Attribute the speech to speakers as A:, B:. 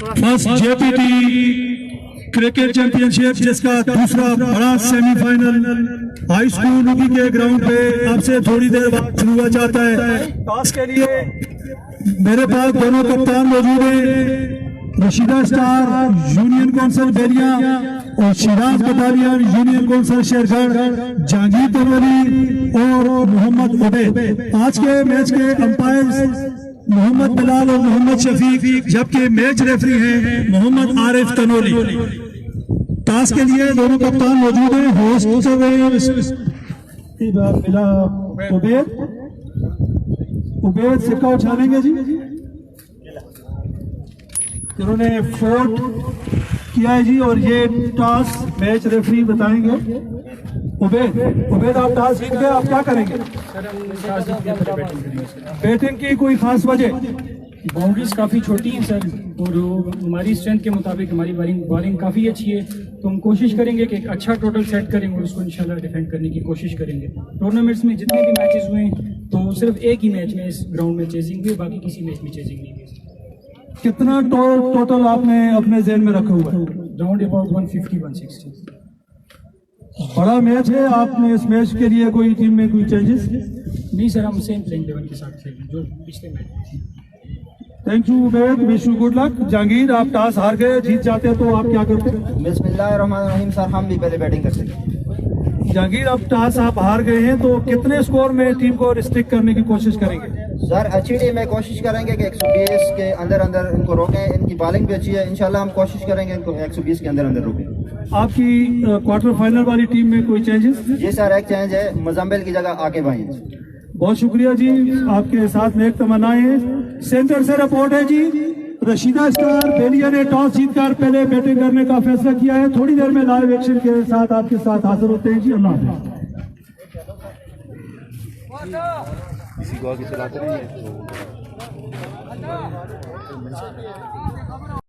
A: First GPT cricket championship जिसका दूसरा बड़ा सेमीफाइनल हाई स्कूल रूबी के ग्राउंड पे अब से थोड़ी देर बाद शुरू हुआ जाता है। टॉस के लिए मेरे पास दोनों कप्तान मौजूद हैं, Rashida Star union council Beria और Shiraz battalion union council Shergarh, Jahangir Tanwali और मोहम्मद उबैद। आज के मैच के अंपायर मोहम्मद बिलाल और मोहम्मद शफीक, जबकि मैच रेफरी हैं मोहम्मद आरिफ तनोली। टॉस के लिए दोनों कप्तान मौजूद हैं। होस्ट उबैद सिक्का उछालेंगे जी, जिन्होंने फोर्ट किया है जी, और ये टॉस मैच रेफरी बताएंगे। उबैद आप टॉस जीत गए, आप क्या करेंगे? बैटिंग की कोई खास वजह?
B: बाउंड्रीज काफ़ी छोटी हैं सर, और हमारी स्ट्रेंथ के मुताबिक हमारी बॉलिंग काफ़ी अच्छी है, तो हम कोशिश करेंगे कि एक अच्छा टोटल सेट करेंगे और उसको इंशाल्लाह डिफेंड करने की कोशिश करेंगे। टूर्नामेंट्स में जितने भी मैचेस हुए तो सिर्फ एक ही मैच में इस ग्राउंड में चेजिंग हुई, बाकी किसी मैच में चेजिंग नहीं हुई।
A: कितना टोटल आपने अपने जेहन में रखा हुआ है?
B: Round about 150-160।
A: बड़ा मैच है, आपने इस मैच के लिए कोई टीम में कोई चेंजेस?
B: नहीं सर, हम सेम प्लेइंग 11 के साथ खेलेंगे जो पिछले मैच में थी।
A: Thank you Ubaid, wish you good luck. Jahangir आप टॉस हार गए, जीत जाते तो आप क्या करते?
C: बिस्मिल्लाहिर्रहमानिर्रहीम सर, हम भी पहले बैटिंग करते हैं।
A: जहांगीर अब टॉस आप हार गए हैं, तो कितने स्कोर में टीम को रिस्ट्रिक्ट करने की कोशिश करेंगे?
C: सर अच्छी टीम में कोशिश करेंगे कि 120 के अंदर अंदर इनको रोकें। इनकी बॉलिंग भी अच्छी है, इंशाल्लाह हम कोशिश करेंगे इनको 120 के अंदर अंदर रोकें।
A: आपकी क्वार्टर फाइनल वाली टीम में कोई चेंजेस?
C: जी सर, एक चेंज है, मुजम्मिल की जगह आके भाई।
A: बहुत शुक्रिया जी, आपके साथ नेक तमन्नाएं हैं। सेंटर से रिपोर्ट है जी, रशीदा स्टार बेलिया ने टॉस जीतकर पहले बैटिंग करने का फैसला किया है। थोड़ी देर में लाइव एक्शन के साथ आपके साथ हाजिर होते हैं जी। अल्लाह हाफ़िज़।
D: किसी को आगे चलाते नहीं है।